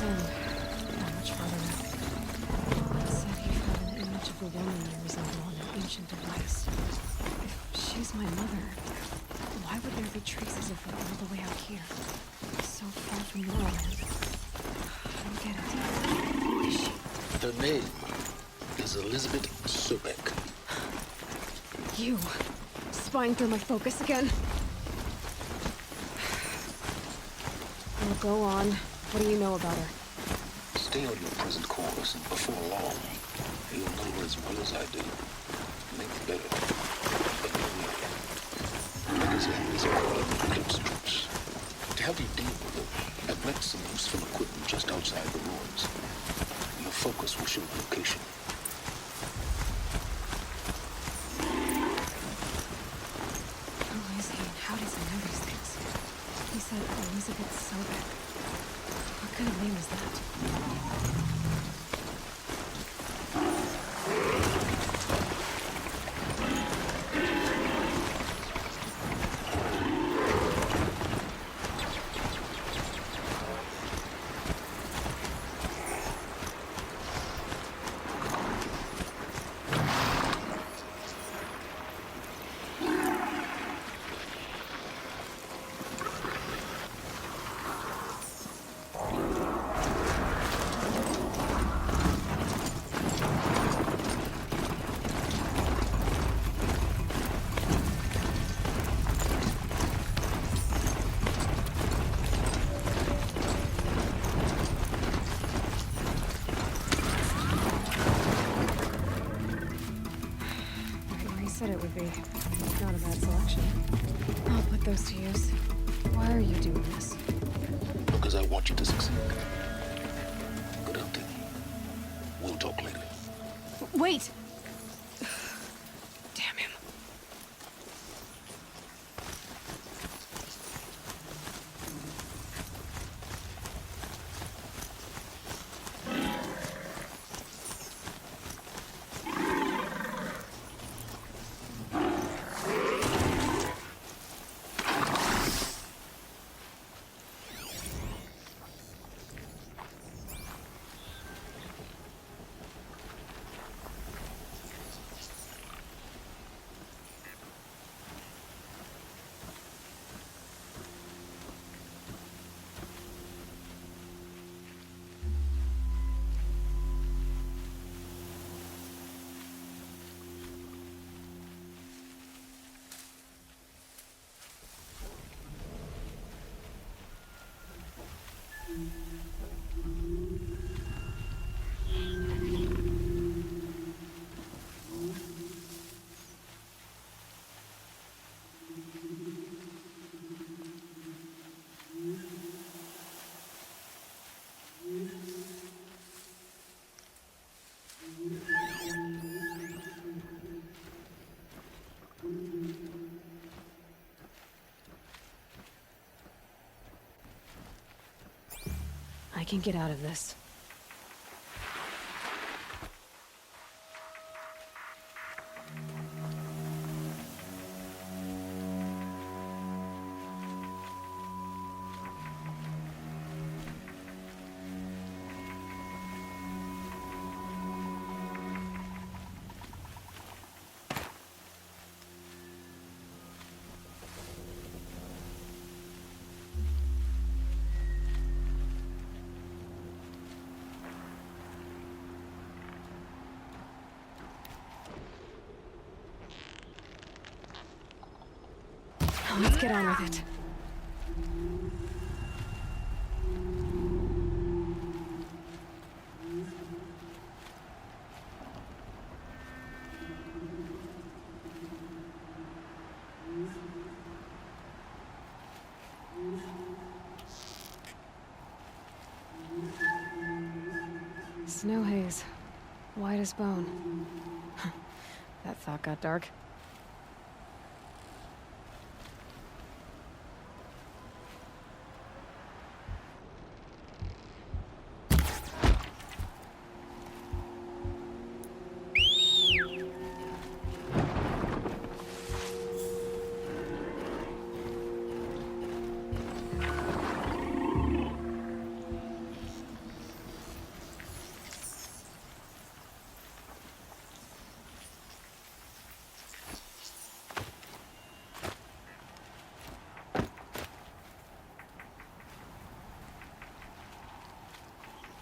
in. Not much farther now. It said he found an image of a woman that resembled an ancient device. If she's my mother, why would there be traces of her all the way out here? So far from Morrowind. I don't get it. Who is she? Her name is Elizabeth Sobek. You. Spying through my focus again? Well, go on. What do you know about her? Stay on your present course, and before long, you'll know her as well as I do. Maybe better. But anyway, because enemies are called Eclipse troops. To help you deal with them, I've left some useful equipment just outside the ruins. Your focus will show the location. Who is he and how does he know these things? He said Elizabeth Sobek. What kind of name is that? It would be not a bad selection. I'll put those to use. Why are you doing this? Because I want you to succeed. Good hunting. We'll talk later. Wait! Damn him. I can get out of this. Let's get on with it. Snow haze. White as bone. That thought got dark.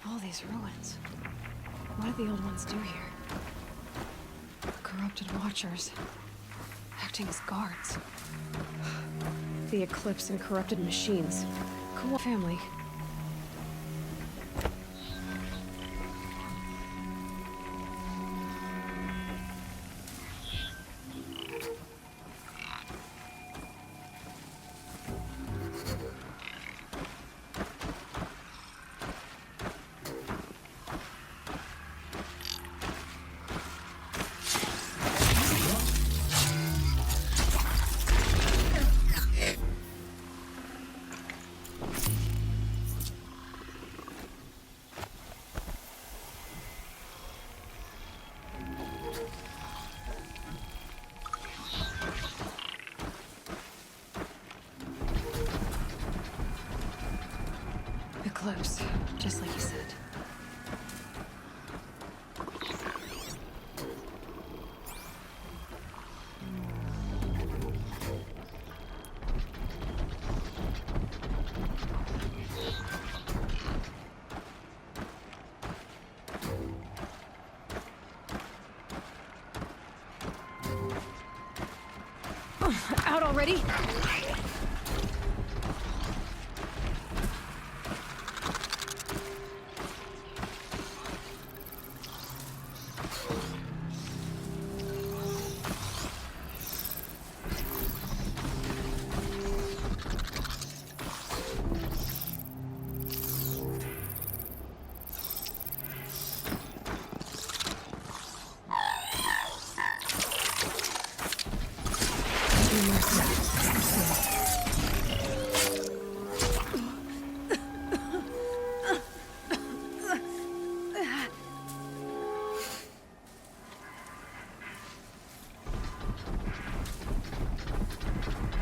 All these ruins. What do the old ones do here? Corrupted watchers. Acting as guards. The Eclipse and corrupted machines. Cool family. Eclipse, just like you said. Out already?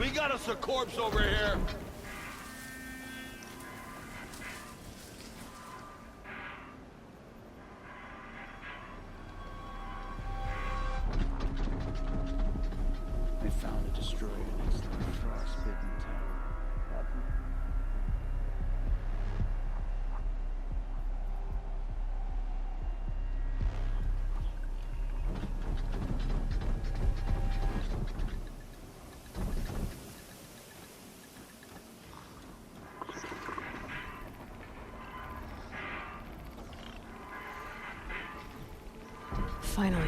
We got us a corpse over here. We found a destroyer next to the frostbitten tower. Finally.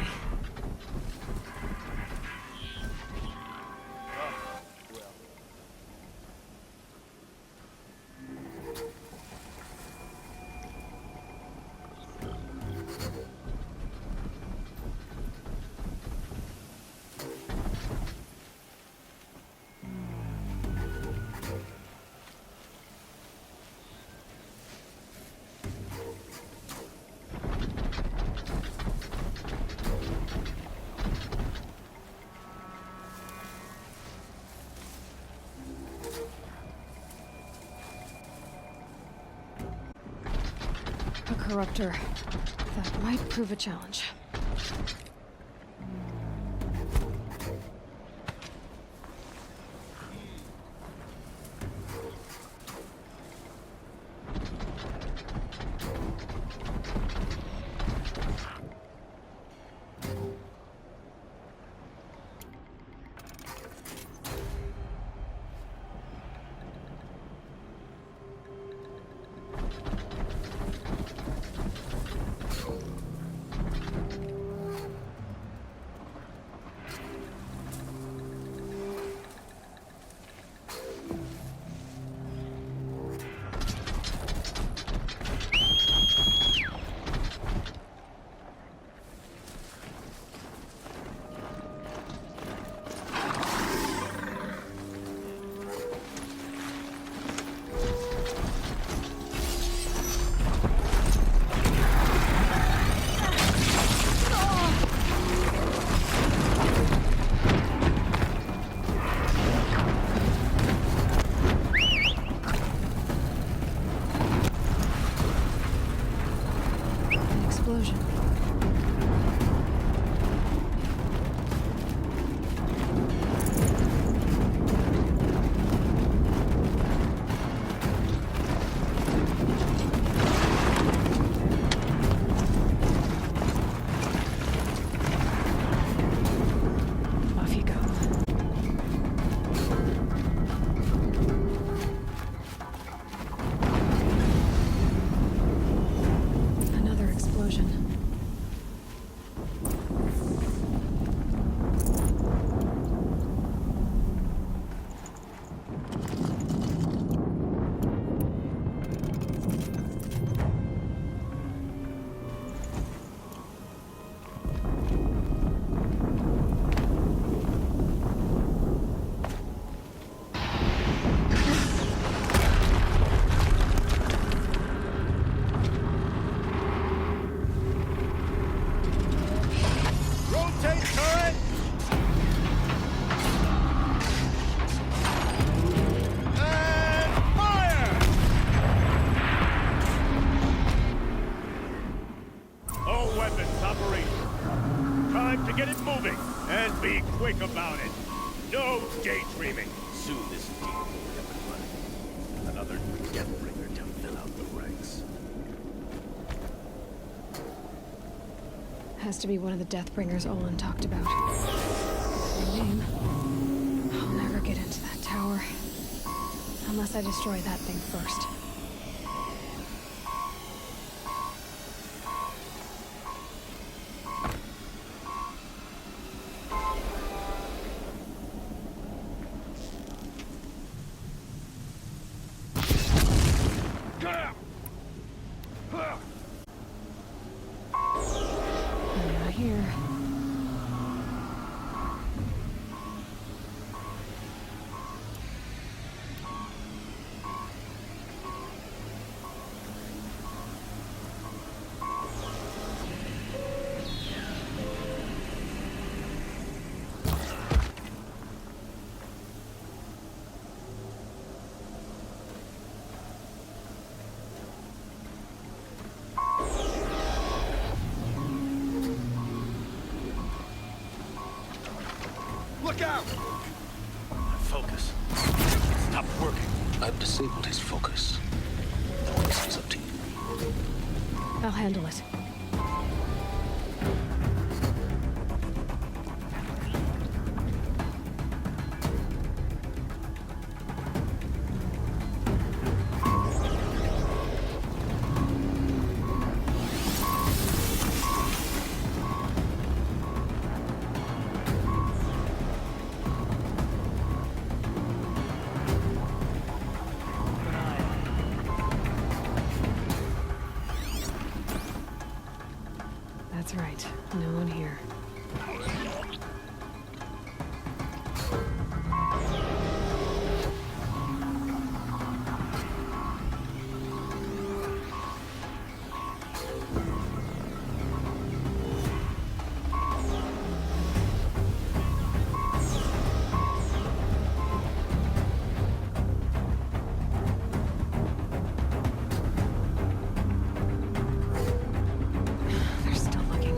A corruptor. That might prove a challenge. Explosion. Be quick about it. No daydreaming. Soon this deal will be up and running. Another Deathbringer to fill out the ranks. Has to be one of the Deathbringers Olin talked about. Their name. I'll never get into that tower. Unless I destroy that thing first. I'm not here. Look out! Focus. Stop working. I've disabled his focus. The rest is up to you. I'll handle it. That's right. No one here. They're still looking.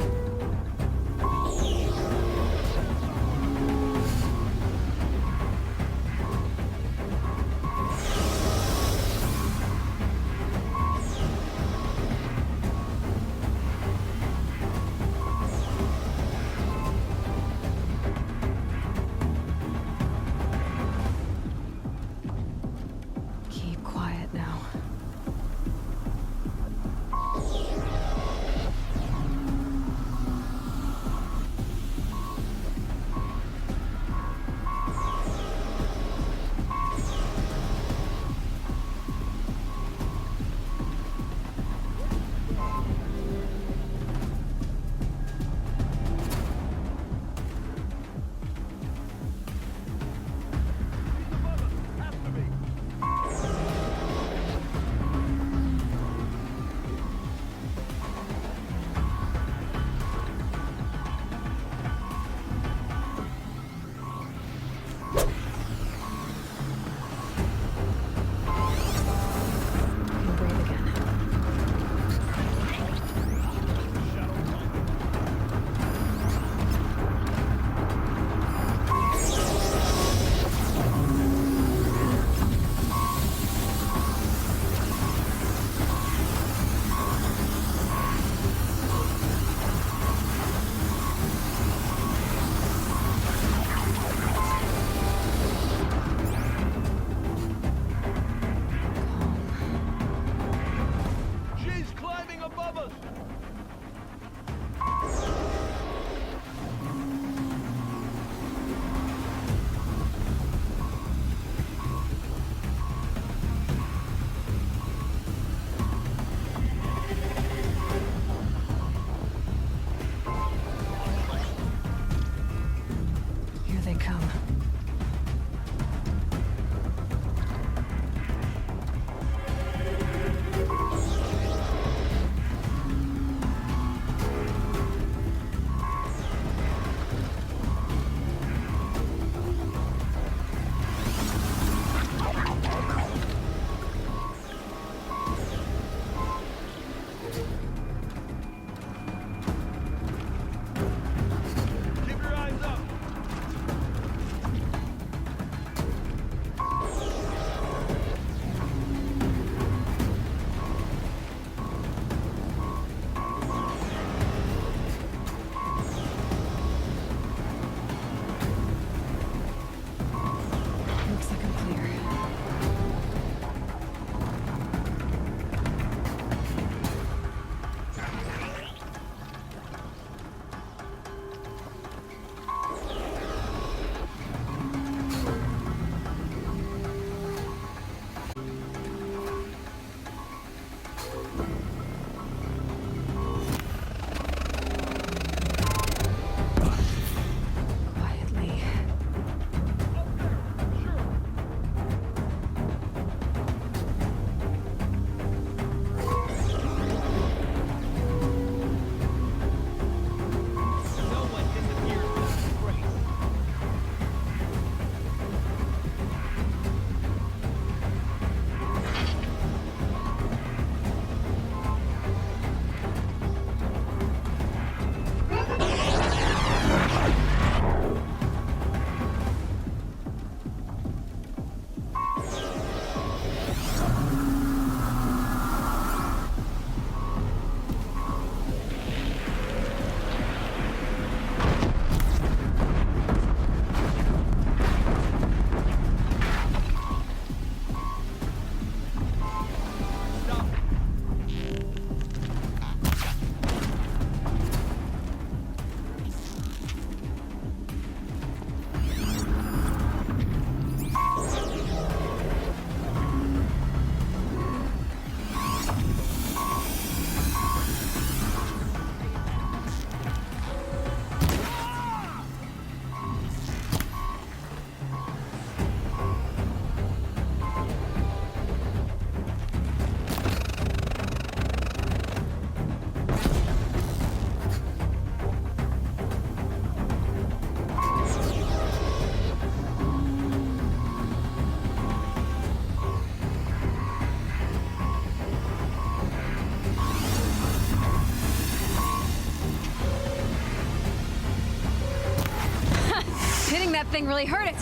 thing really hurt it.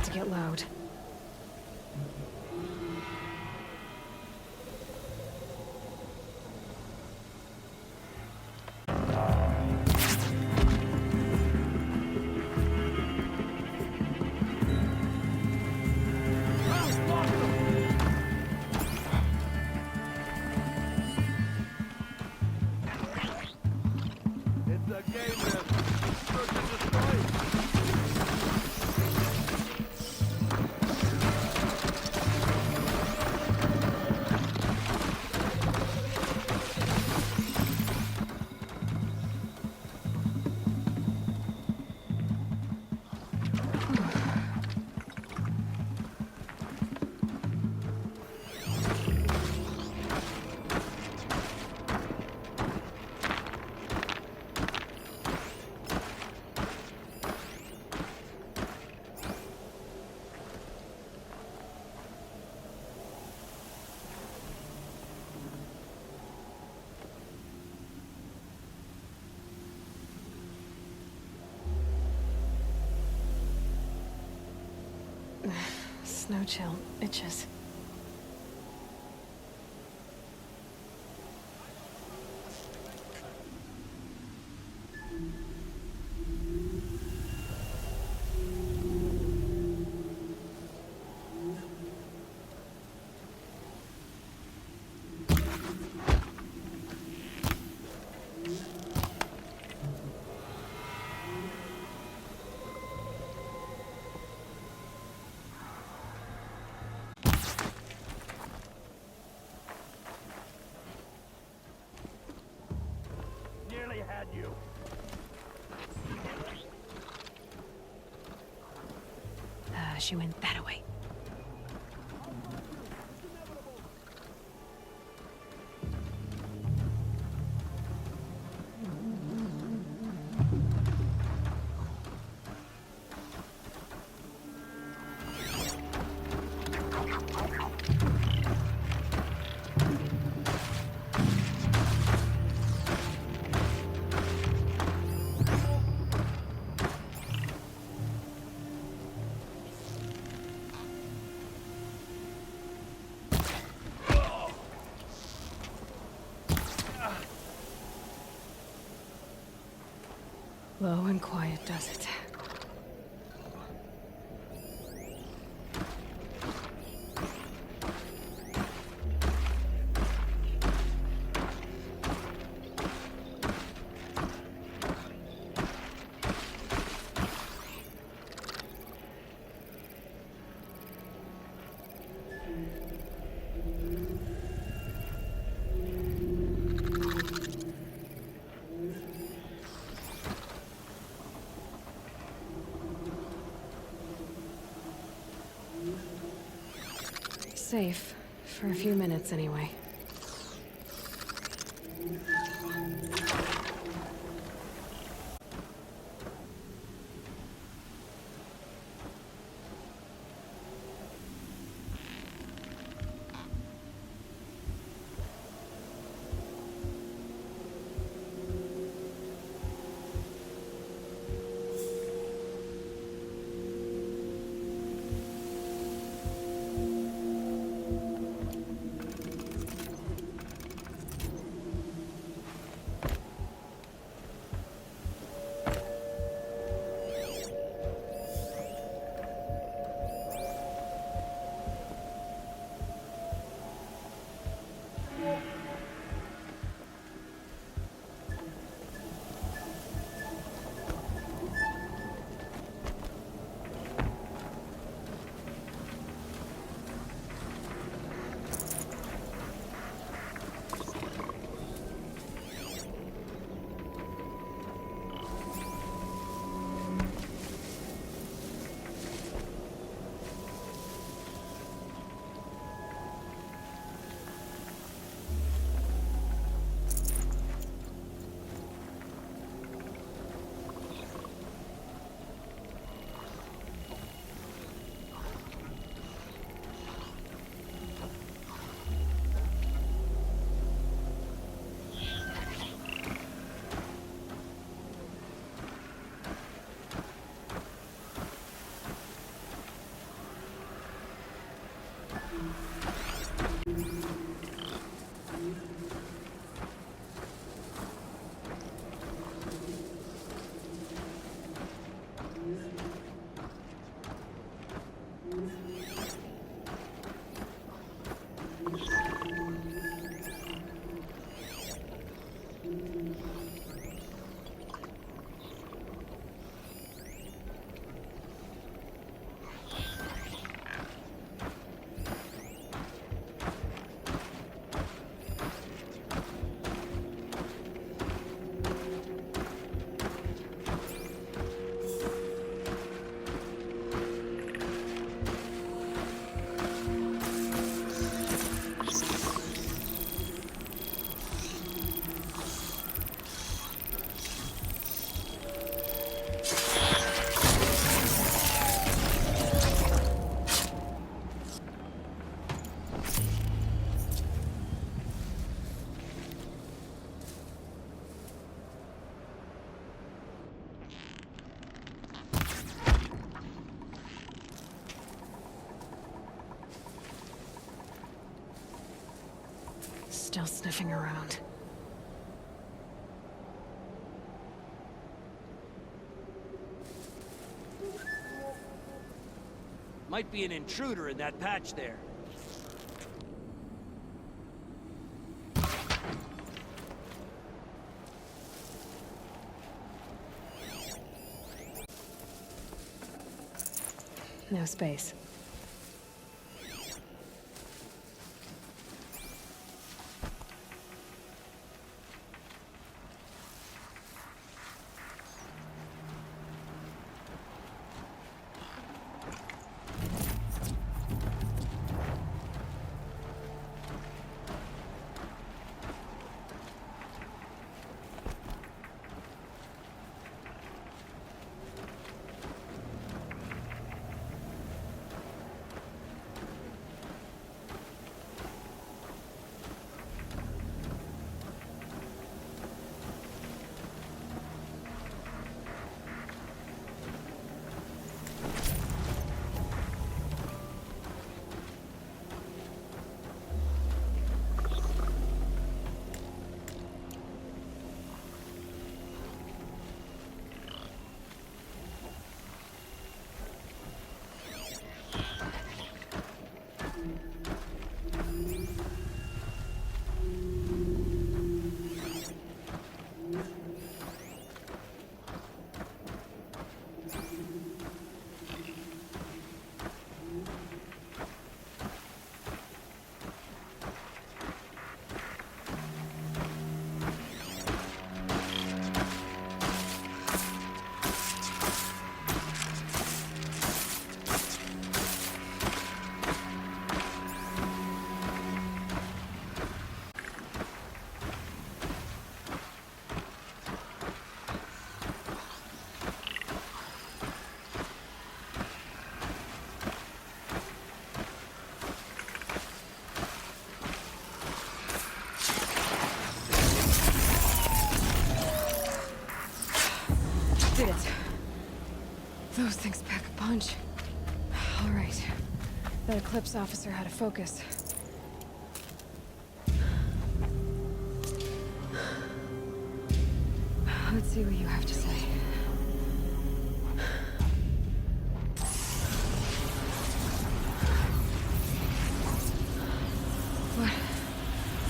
To get loud. It's a game, man. Search and destroy. Snow chill itches. Nearly had you. She went that way. Low and quiet does it. Safe. For a few minutes, anyway. still sniffing around. Might be an intruder in that patch there. No space. Did it. Those things pack a punch. All right. That Eclipse officer had a focus. Let's see what you have to say.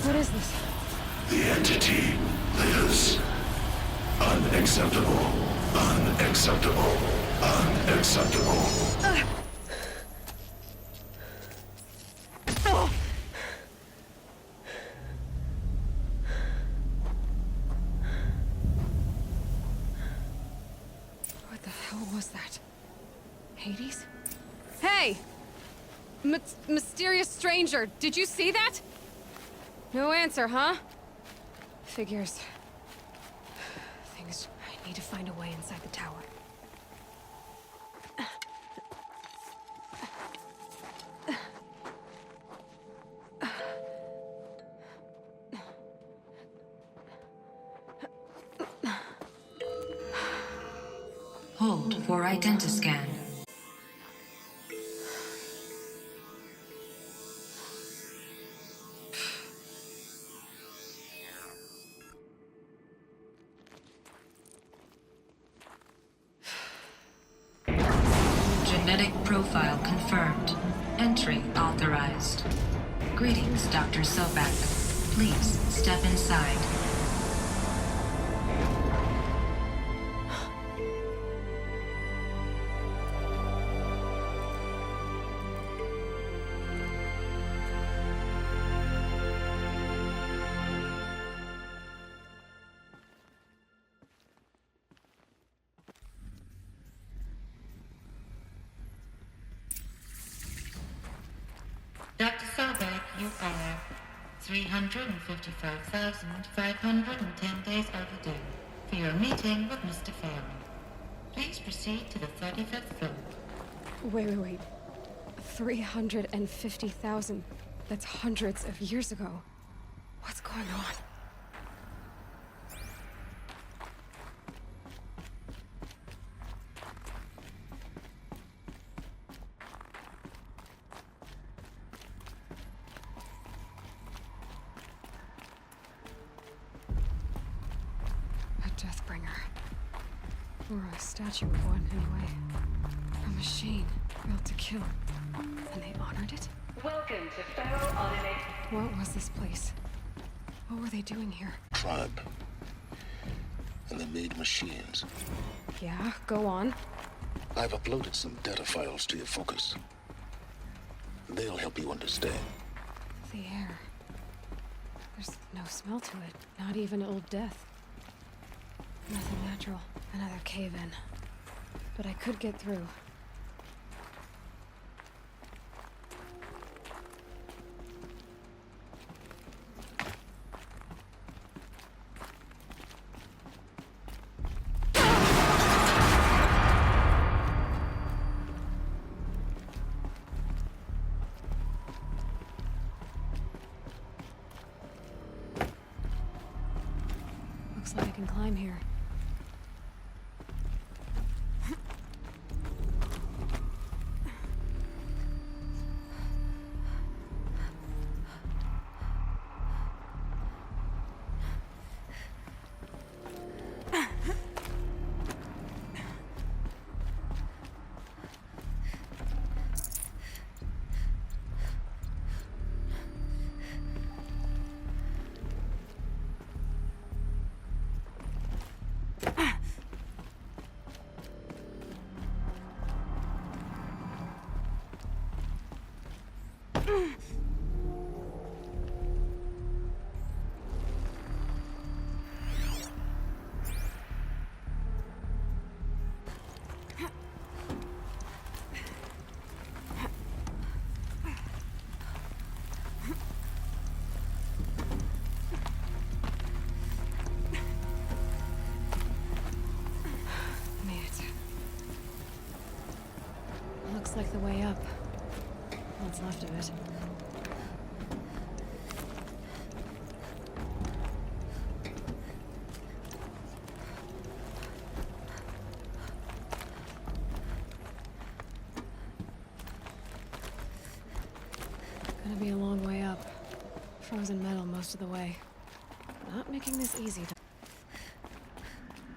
What is this? The entity lives. Unacceptable. Unacceptable. Unacceptable. What the hell was that? Hades? Hey! Mysterious stranger, did you see that? No answer, huh? Figures. Things. I need to find a way inside the tower. Hold for identiscan. Genetic profile confirmed. Entry authorized. Greetings, Dr. Sobek. Please step inside. Dr. Sobek, you are 355,510 days overdue for your meeting with Mr. Fairman. Please proceed to the 35th floor. Wait. 350,000. That's hundreds of years ago. What's going on? Deathbringer. Or a statue of one, anyway. A machine built to kill. And they honored it? Welcome to Pharaoh Automated. What was this place? What were they doing here? Tribe. And they made machines. Yeah, go on. I've uploaded some data files to your focus. They'll help you understand. The air. There's no smell to it. Not even Old Death. Nothing natural. Another cave-in. But I could get through. Looks like I can climb here. Made it. Looks like the way up. What's left of it. Gonna be a long way up. Frozen metal most of the way. Not making this easy.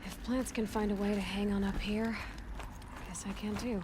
If plants can find a way to hang on up here, guess I can too.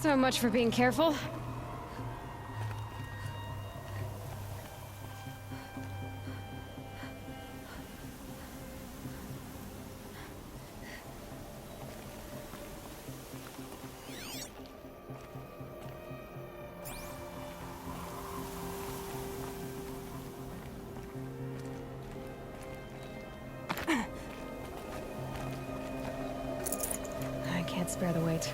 So much for being careful. I can't spare the weight.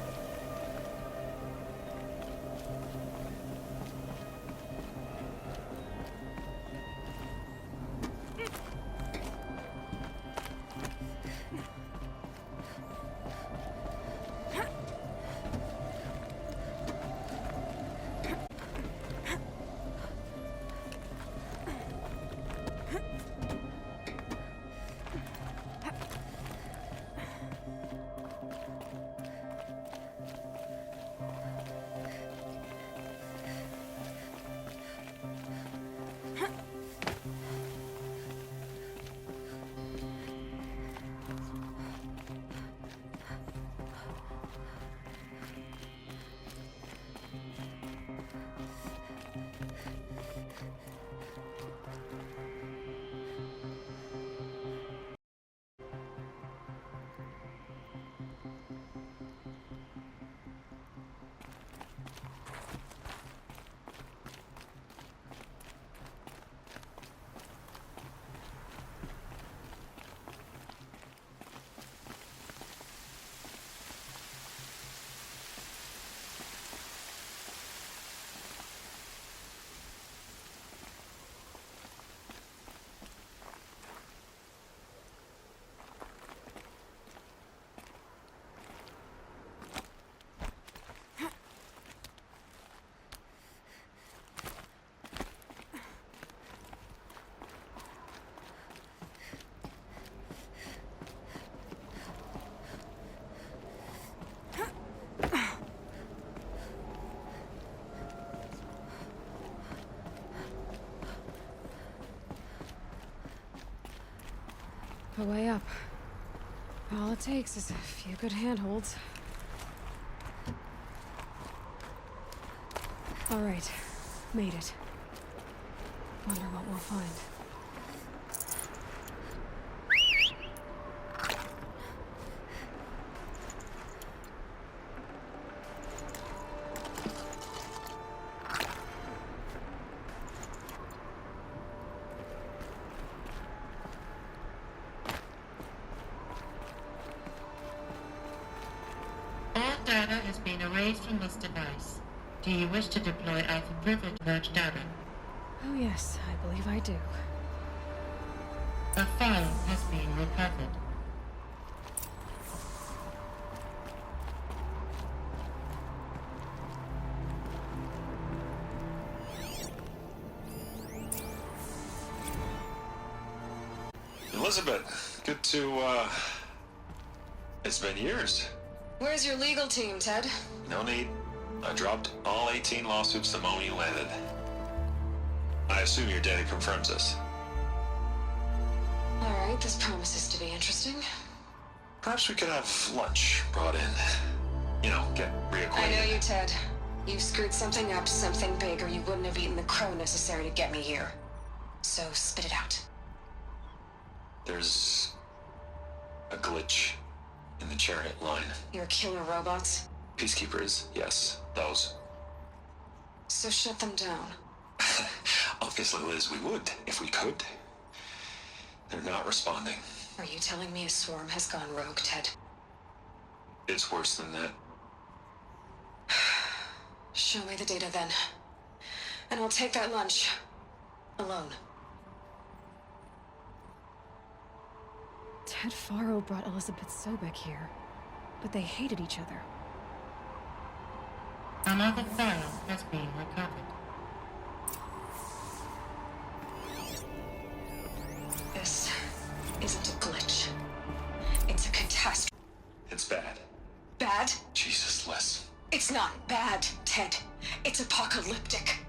a way up. All it takes is a few good handholds. All right, made it. Wonder what we'll find. All data has been erased from this device. Do you wish to deploy Alpha River to merge data? Oh yes, I believe I do. A file has been recovered. Elizabeth, good to, it's been years. Where's your legal team, Ted? No need. I dropped all 18 lawsuits the moment you landed. I assume your data confirms this. Alright, this promises to be interesting. Perhaps we could have lunch brought in. You know, get reacquainted. I know you, Ted. You screwed something up, something big, or you wouldn't have eaten the crow necessary to get me here. So spit it out. There's a glitch in the chariot line. Your killer robots? Peacekeepers, yes, those. So shut them down. Obviously, Liz, we would, if we could. They're not responding. Are you telling me a swarm has gone rogue, Ted? It's worse than that. Show me the data then. And I'll take that lunch. Alone. Ted Faro brought Elizabeth Sobek here, but they hated each other. Another file has been recovered. This isn't a glitch. It's a catastrophe. It's bad. Bad? Jesus, Liz. It's not bad, Ted. It's apocalyptic.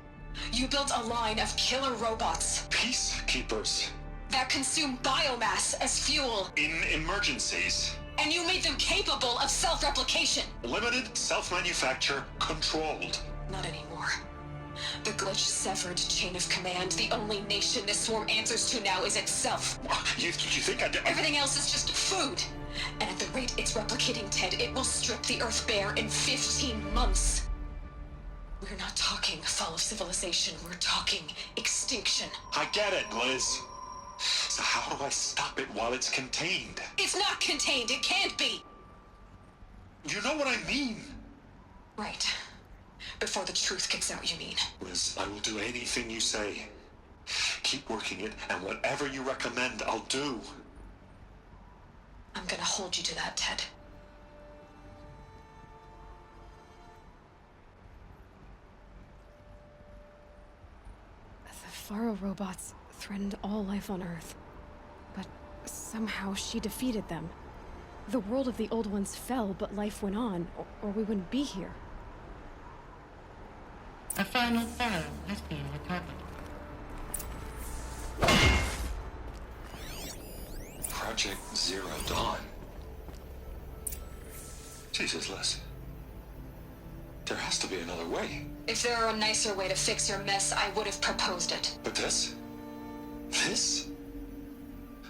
You built a line of killer robots Peacekeepers. that consume biomass as fuel, In emergencies. and you made them capable of self-replication. Limited, self-manufacture, controlled. Not anymore. The glitch severed chain of command. The only nation this swarm answers to now is itself. You think I did? Everything else is just food. And at the rate it's replicating, Ted, it will strip the Earth bare in 15 months. We're not talking fall of civilization. We're talking extinction. I get it, Liz. So how do I stop it while it's contained? It's not contained. It can't be. You know what I mean. Right. Before the truth gets out, you mean? Liz, I will do anything you say. Keep working it, and whatever you recommend, I'll do. I'm gonna hold you to that, Ted. The Faro robots threatened all life on Earth. But somehow she defeated them. The world of the old ones fell, but life went on, or we wouldn't be here. A final file has been recovered. Project Zero Dawn. Jesus, Liz. There has to be another way. If there were a nicer way to fix your mess, I would have proposed it. But this? This?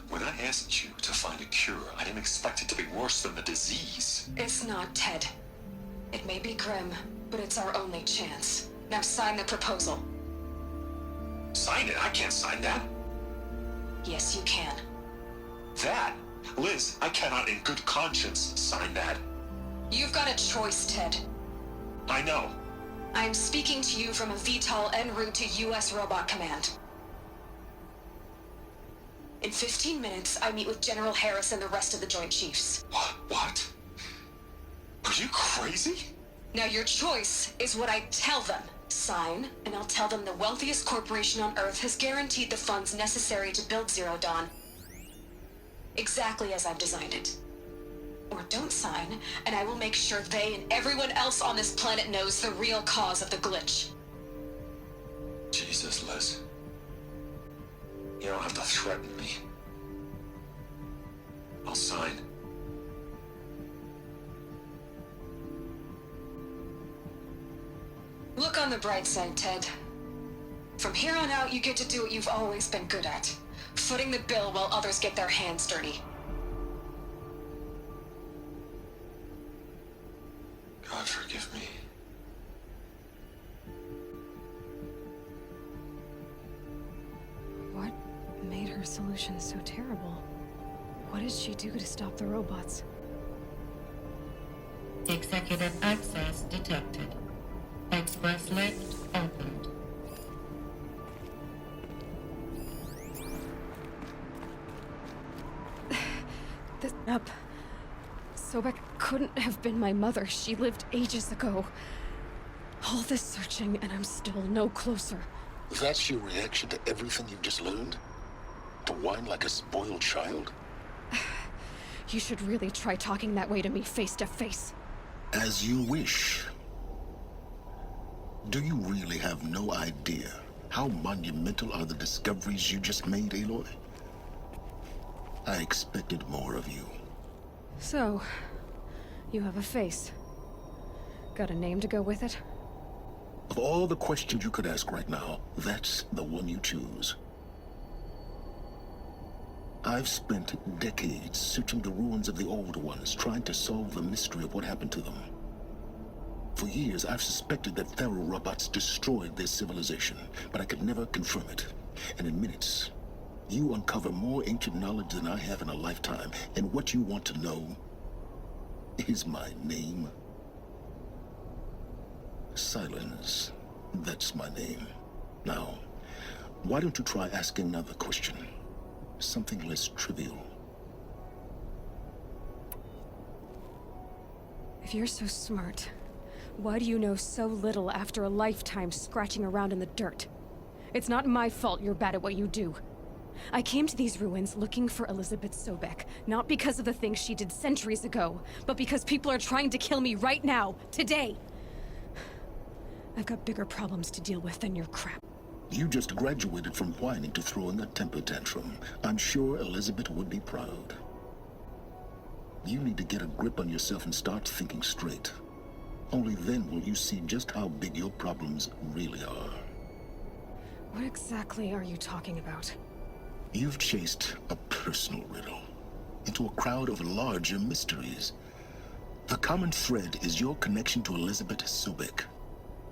When I asked you to find a cure, I didn't expect it to be worse than the disease. It's not, Ted. It may be grim, but it's our only chance. Now sign the proposal. Sign it? I can't sign that. Yes, you can. That? Liz, I cannot in good conscience sign that. You've got a choice, Ted. I know. I'm speaking to you from a VTOL en route to U.S. Robot Command. In 15 minutes, I meet with General Harris and the rest of the Joint Chiefs. What? Are you crazy? Now your choice is what I tell them. Sign, and I'll tell them the wealthiest corporation on Earth has guaranteed the funds necessary to build Zero Dawn. Exactly as I've designed it. Or don't sign, and I will make sure they and everyone else on this planet knows the real cause of the glitch. Jesus, Liz. You don't have to threaten me. sign. Look on the bright side, Ted. From here on out, you get to do what you've always been good at. Footing the bill while others get their hands dirty. God forgive me. What made her solution so terrible? What did she do to stop the robots? Executive access detected. Express lift opened. This up. Sobek couldn't have been my mother. She lived ages ago. All this searching, and I'm still no closer. That's your reaction to everything you've just learned? To whine like a spoiled child? You should really try talking that way to me face to face. As you wish. Do you really have no idea how monumental are the discoveries you just made, Aloy? I expected more of you. So, you have a face. Got a name to go with it? Of all the questions you could ask right now, that's the one you choose. I've spent decades searching the ruins of the old ones, trying to solve the mystery of what happened to them. For years, I've suspected that Faro robots destroyed their civilization, but I could never confirm it. And in minutes, you uncover more ancient knowledge than I have in a lifetime, and what you want to know is my name. Silence. That's my name. Now, why don't you try asking another question? Something less trivial. If you're so smart, why do you know so little after a lifetime scratching around in the dirt? It's not my fault you're bad at what you do. I came to these ruins looking for Elizabeth Sobek, not because of the things she did centuries ago, but because people are trying to kill me right now, today. I've got bigger problems to deal with than your crap. You just graduated from whining to throwing a temper tantrum. I'm sure Elizabeth would be proud. You need to get a grip on yourself and start thinking straight. Only then will you see just how big your problems really are. What exactly are you talking about? You've chased a personal riddle into a crowd of larger mysteries. The common thread is your connection to Elizabeth Sobek.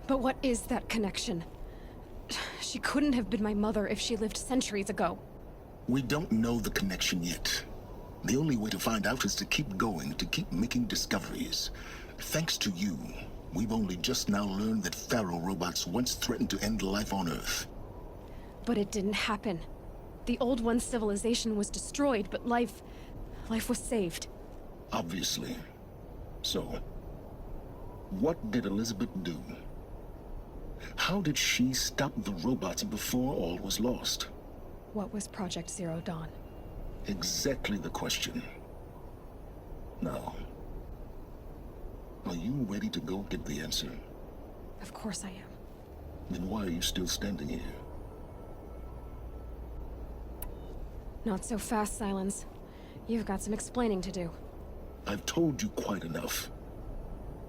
But what is that connection? She couldn't have been my mother if she lived centuries ago. We don't know the connection yet. The only way to find out is to keep going, to keep making discoveries. Thanks to you, we've only just now learned that Faro robots once threatened to end life on Earth. But it didn't happen. The Old One's civilization was destroyed, but life was saved. Obviously. So, what did Elizabeth do? How did she stop the robots before all was lost? What was Project Zero Dawn? Exactly the question. Now, are you ready to go get the answer? Of course I am. Then why are you still standing here? Not so fast, Silence. You've got some explaining to do. I've told you quite enough.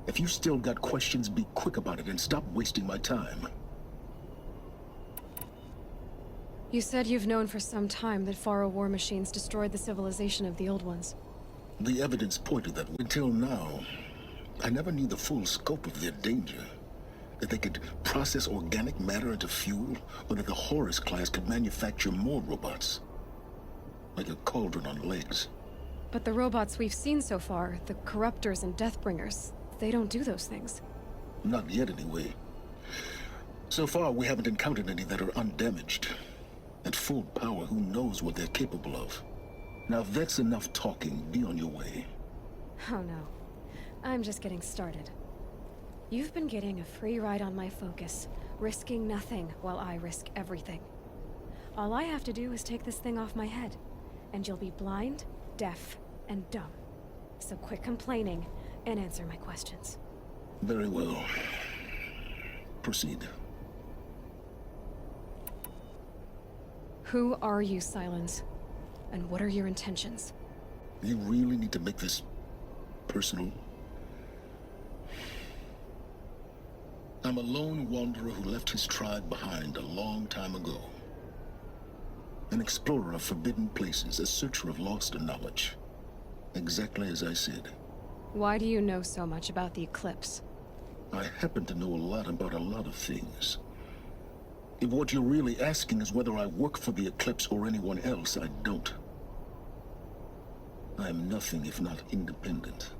If you still got questions, be quick about it and stop wasting my time. You said you've known for some time that Faro war machines destroyed the civilization of the Old Ones. The evidence pointed that way. Until now, I never knew the full scope of their danger. That they could process organic matter into fuel, or that the Horus class could manufacture more robots. Like a cauldron on legs. But the robots we've seen so far, the Corruptors and Deathbringers, they don't do those things. Not yet, anyway. So far, we haven't encountered any that are undamaged. At full power, who knows what they're capable of? Now, if that's enough talking, be on your way. Oh no. I'm just getting started. You've been getting a free ride on my focus, risking nothing while I risk everything. All I have to do is take this thing off my head, and you'll be blind, deaf, and dumb. So quit complaining and answer my questions. Very well. Proceed. Who are you, Silence? And what are your intentions? You really need to make this personal? I'm a lone wanderer who left his tribe behind a long time ago. An explorer of forbidden places, a searcher of lost knowledge. Exactly as I said. Why do you know so much about the Eclipse? I happen to know a lot about a lot of things. If what you're really asking is whether I work for the Eclipse or anyone else, I don't. I am nothing if not independent.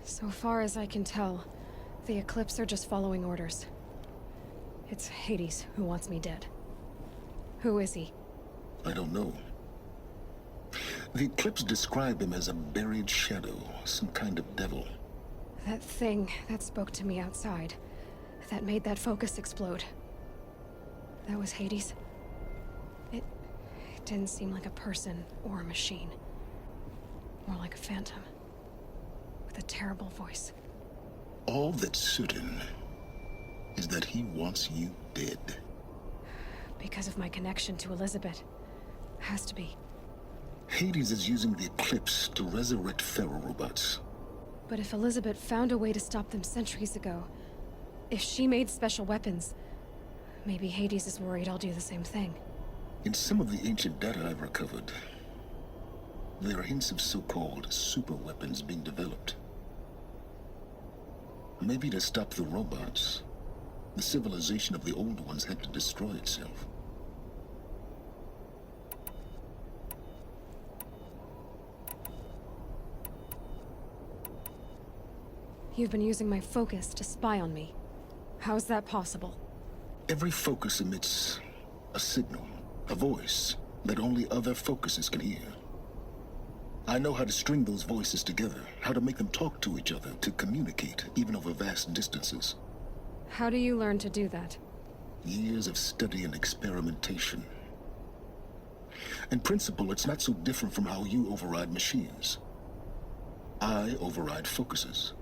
So far as I can tell, the Eclipse are just following orders. It's Hades who wants me dead. Who is he? I don't know. The Eclipse describe him as a buried shadow, some kind of devil. That thing that spoke to me outside, that made that focus explode. That was Hades? It didn't seem like a person or a machine. More like a phantom. With a terrible voice. All that's certain is that he wants you dead. Because of my connection to Elizabeth. Has to be. Hades is using the Eclipse to resurrect Pharaoh robots. But if Elizabeth found a way to stop them centuries ago, if she made special weapons, maybe Hades is worried I'll do the same thing. In some of the ancient data I've recovered, there are hints of so-called super weapons being developed. Maybe to stop the robots, the civilization of the old ones had to destroy itself. You've been using my focus to spy on me. How's that possible? Every focus emits a signal, a voice that only other focuses can hear. I know how to string those voices together, how to make them talk to each other, to communicate, even over vast distances. How do you learn to do that? Years of study and experimentation. In principle, it's not so different from how you override machines. I override focuses.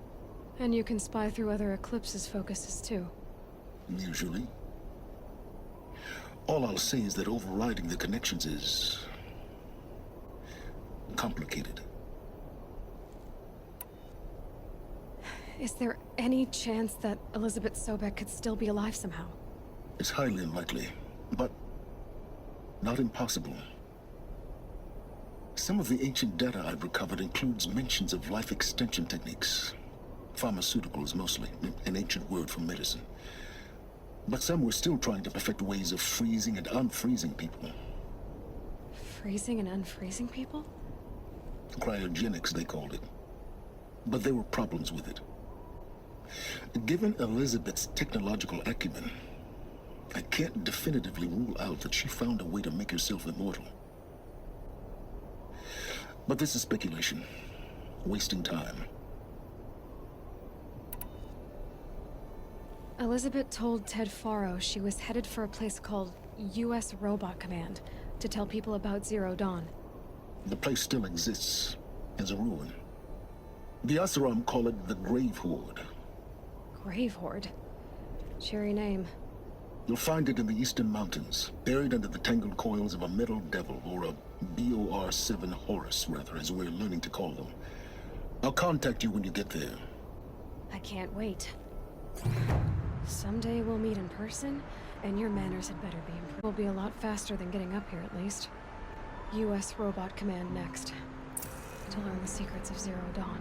And you can spy through other Eclipse's focuses too. Usually. All I'll say is that overriding the connections is complicated. Is there any chance that Elizabeth Sobek could still be alive somehow? It's highly unlikely, but not impossible. Some of the ancient data I've recovered includes mentions of life extension techniques. Pharmaceuticals, mostly, an ancient word for medicine. But some were still trying to perfect ways of freezing and unfreezing people. Freezing and unfreezing people? Cryogenics, they called it. But there were problems with it. Given Elizabeth's technological acumen, I can't definitively rule out that she found a way to make herself immortal. But this is speculation. Wasting time. Elizabeth told Ted Faro she was headed for a place called U.S. Robot Command to tell people about Zero Dawn. The place still exists as a ruin. The Asaram call it the Grave Horde. Grave Horde? Cheery name. You'll find it in the Eastern Mountains, buried under the tangled coils of a metal devil, or a BOR-7 Horus, rather, as we're learning to call them. I'll contact you when you get there. I can't wait. Someday we'll meet in person, and your manners had better be improved. Will be a lot faster than getting up here, at least. U.S. Robot Command next. To learn the secrets of Zero Dawn.